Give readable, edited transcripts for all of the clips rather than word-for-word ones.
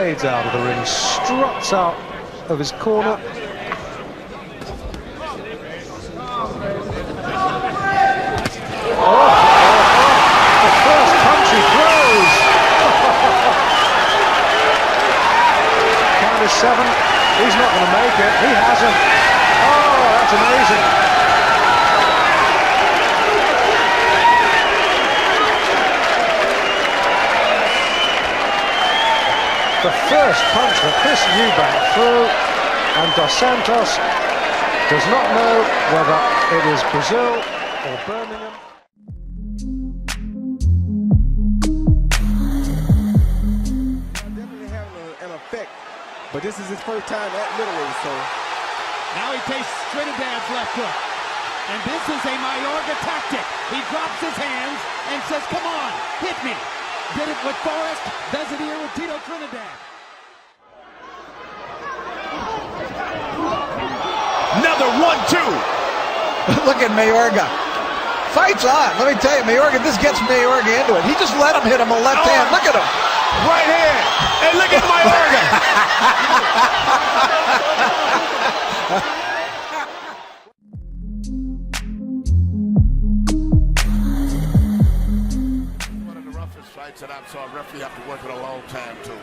strides out of the ring, struts out of his corner. The first punch he throws. Count is 7. He's not going to make it. He hasn't. Oh, that's amazing. The first punch that Chris Eubank threw, and Dos Santos does not know whether it is Brazil or Birmingham. Definitely having an effect, but this is his first time at middleweight, so. Now he takes Trinidad's left hook, and this is a Mayorga tactic. He drops his hands and says, come on, hit me. Did it with Forrest, does it here with Tito Trinidad. Another 1-2. Look at Mayorga. Fight's on. Let me tell you, Mayorga, this gets Mayorga into it. He just let him hit him a left hand. Look at him. Right hand. And look at Mayorga. One of the roughest fights that I've saw a referee have to work with a long time too.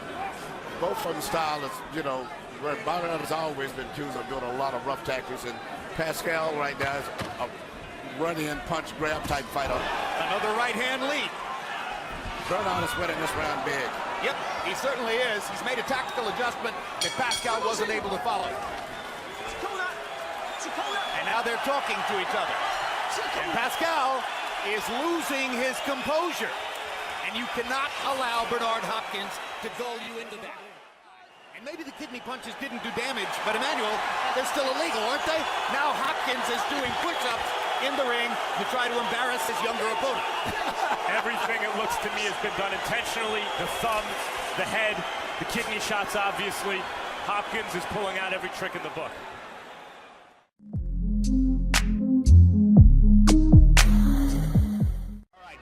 Both from the style is, you know, where Bernard has always been accused of doing a lot of rough tactics, and Pascal right now is a run-in, punch-grab type fighter. Another right hand lead. Bernard is winning this round big. Yep, he certainly is. He's made a tactical adjustment that Pascal wasn't able to follow. And now they're talking to each other. And Pascal is losing his composure. And you cannot allow Bernard Hopkins to gull you into that. And maybe the kidney punches didn't do damage, but Emmanuel, they're still illegal, aren't they? Now Hopkins is doing push-ups in the ring to try to embarrass his younger opponent. Everything, it looks to me, has been done intentionally. The thumb, the head, the kidney shots, obviously. Hopkins is pulling out every trick in the book.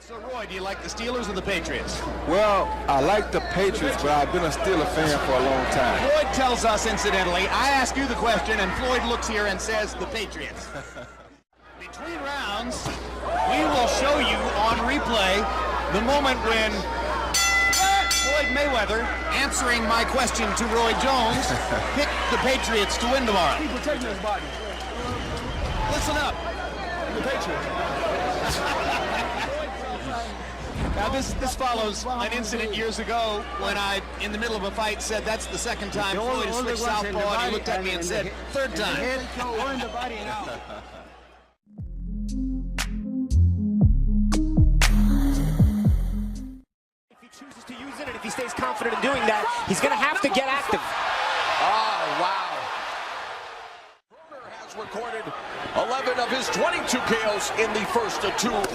So, Roy, do you like the Steelers or the Patriots? Well, I like the Patriots, but I've been a Steeler fan for a long time. Floyd tells us, incidentally, I ask you the question, and Floyd looks here and says the Patriots. Between rounds, we will show you on replay the moment when Floyd Mayweather, answering my question to Roy Jones, picked the Patriots to win tomorrow. He's protecting his body. Listen up. The Patriots. Now this follows an incident years ago when I, in the middle of a fight, said that's the second time Floyd has switched southpaw, and he looked at me and said, third time. If he chooses to use it, and if he stays confident in doing that, he's going to have to get active. Oh, wow. Has recorded 11 of his 22 KOs in the first 2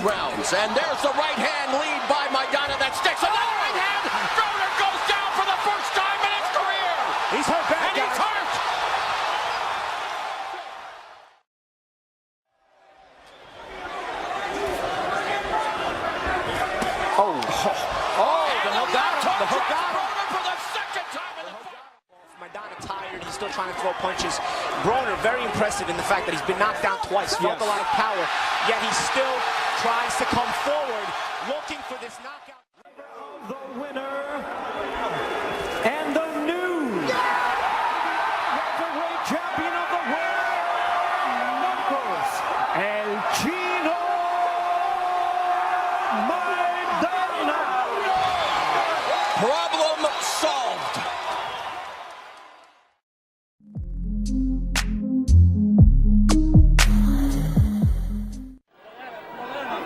rounds. And there's the right hand lead by Maidana that sticks. Another right hand. Broner goes down for the first time in his career. He's hurt bad, and he's hurt. Oh, the hook got him. The hook got him. Broner for the second time in the fight. Maidana tired, he's still trying to throw punches. Broner very impressive in the fact that he's been knocked down twice, felt a lot of power, yet he still tries to come forward, looking for this knockout. The winner and the new welterweight champion of the world, Marcos El Chino Maidana. Problem solved.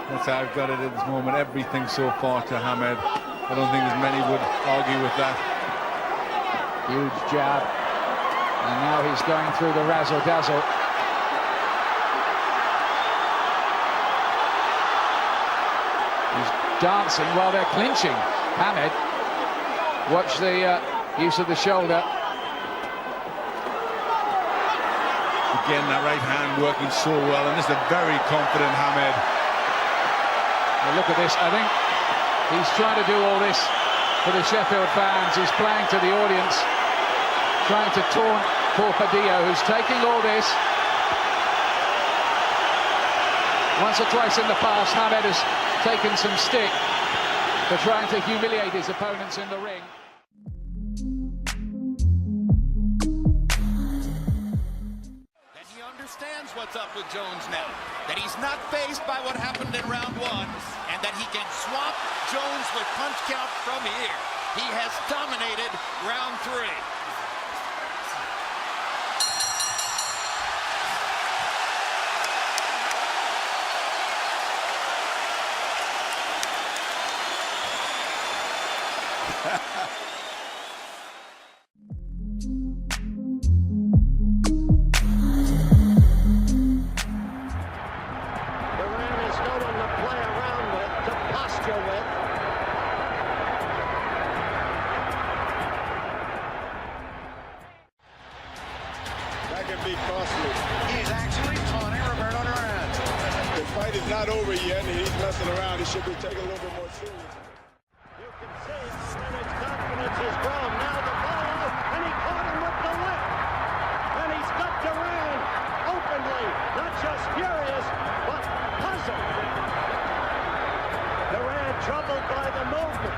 That's how I've got it at this moment. Everything so far to Hamed. I don't think as many would argue with that. Huge jab. And now he's going through the razzle-dazzle. He's dancing while they're clinching. Hamed, watch the use of the shoulder. Again, that right hand working so well, and this is a very confident Hamed. Now look at this. I think he's trying to do all this for the Sheffield fans. He's playing to the audience, trying to taunt poor Padillo, who's taking all this. Once or twice in the past, Hamed has taken some stick for trying to humiliate his opponents in the ring. And he understands what's up with Jones now, that he's not faced by what happened in round one, and that he can swamp Jones with punch count from here. He has dominated round three. That can be costly. He's actually taunting Roberto Duran. The fight is not over yet, and he's messing around. He should be taken a little bit more serious. You can see his confidence has grown. Now the follow, and he caught him with the left. And he's got Duran openly, not just furious, but puzzled. Duran troubled by the movement.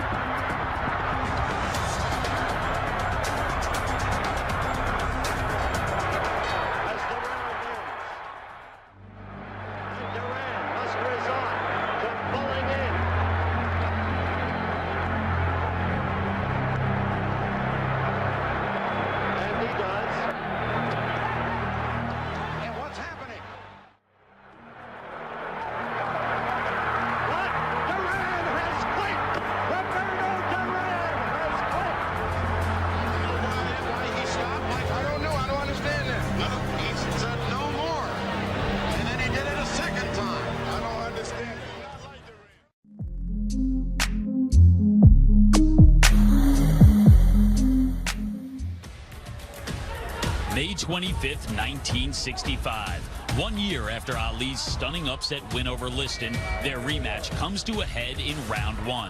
May 25th, 1965. 1 year after Ali's stunning upset win over Liston, their rematch comes to a head in round one.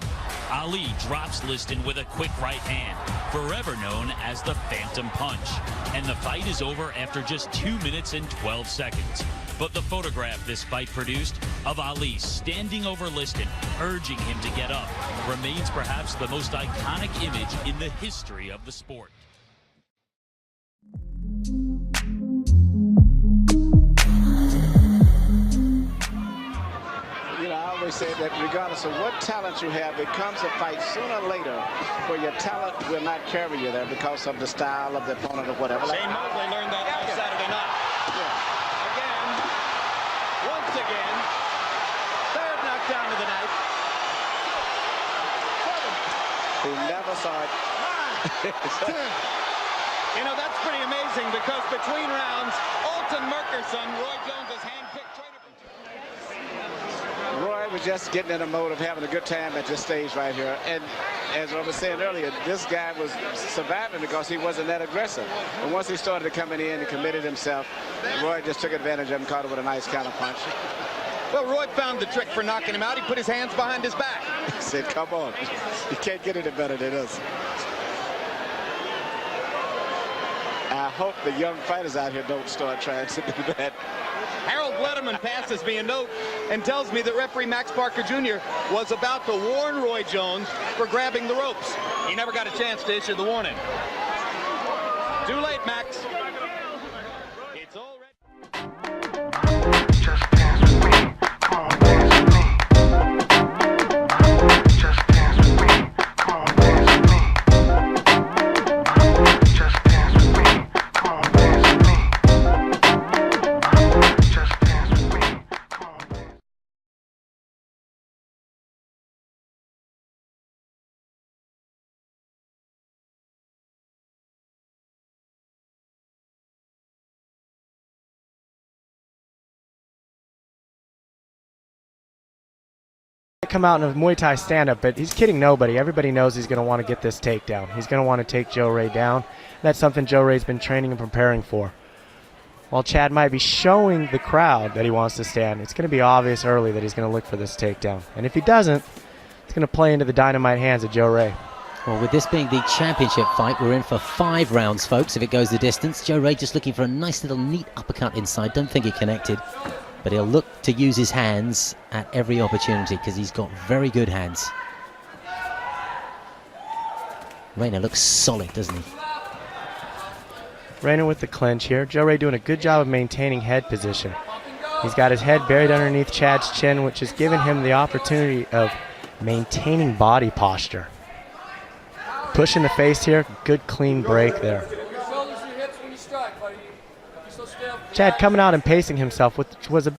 Ali drops Liston with a quick right hand, forever known as the Phantom Punch. And the fight is over after just 2 minutes and 12 seconds. But the photograph this fight produced of Ali standing over Liston, urging him to get up, remains perhaps the most iconic image in the history of the sport. I always say that regardless of what talent you have, it comes a fight sooner or later where your talent will not carry you there because of the style of the opponent or whatever. Shane Mosley learned that last Saturday night. Again, once again, third knockdown of the night. Who never saw it. You know, that's pretty amazing because between rounds, Alton Merkerson, Roy Jones's hand-picked trainer. Roy was just getting in a mode of having a good time at this stage right here. And as I was saying earlier, this guy was surviving because he wasn't that aggressive. And once he started coming in and committed himself, Roy just took advantage of him, caught him with a nice counter punch. Well, Roy found the trick for knocking him out. He put his hands behind his back. He said, come on. You can't get any better than this. I hope the young fighters out here don't start trying to do that. Harold Letterman passes me a note and tells me that referee Max Parker Jr. was about to warn Roy Jones for grabbing the ropes. He never got a chance to issue the warning. Too late, Max. It's all ready. Just dance with me. Come on, dance with me. Just dance with me. Come on, dance with me. Just dance with me. Come on, dance with me. Just dance with me. Come on, dance. Come out in a Muay Thai stand-up, but he's kidding nobody. Everybody knows he's going to want to get this takedown. He's going to want to take Joe Ray down. That's something Joe Ray's been training and preparing for. While Chad might be showing the crowd that he wants to stand, it's going to be obvious early that he's going to look for this takedown. And if he doesn't, it's going to play into the dynamite hands of Joe Ray. Well, with this being the championship fight, we're in for 5 rounds, folks, if it goes the distance. Joe Ray just looking for a nice little neat uppercut inside. Don't think it connected, but he'll look to use his hands at every opportunity because he's got very good hands. Rayner looks solid, doesn't he? Rayner with the clinch here. Joe Ray doing a good job of maintaining head position. He's got his head buried underneath Chad's chin, which has given him the opportunity of maintaining body posture. Push in the face here, good clean break there. Chad coming out and pacing himself, which was a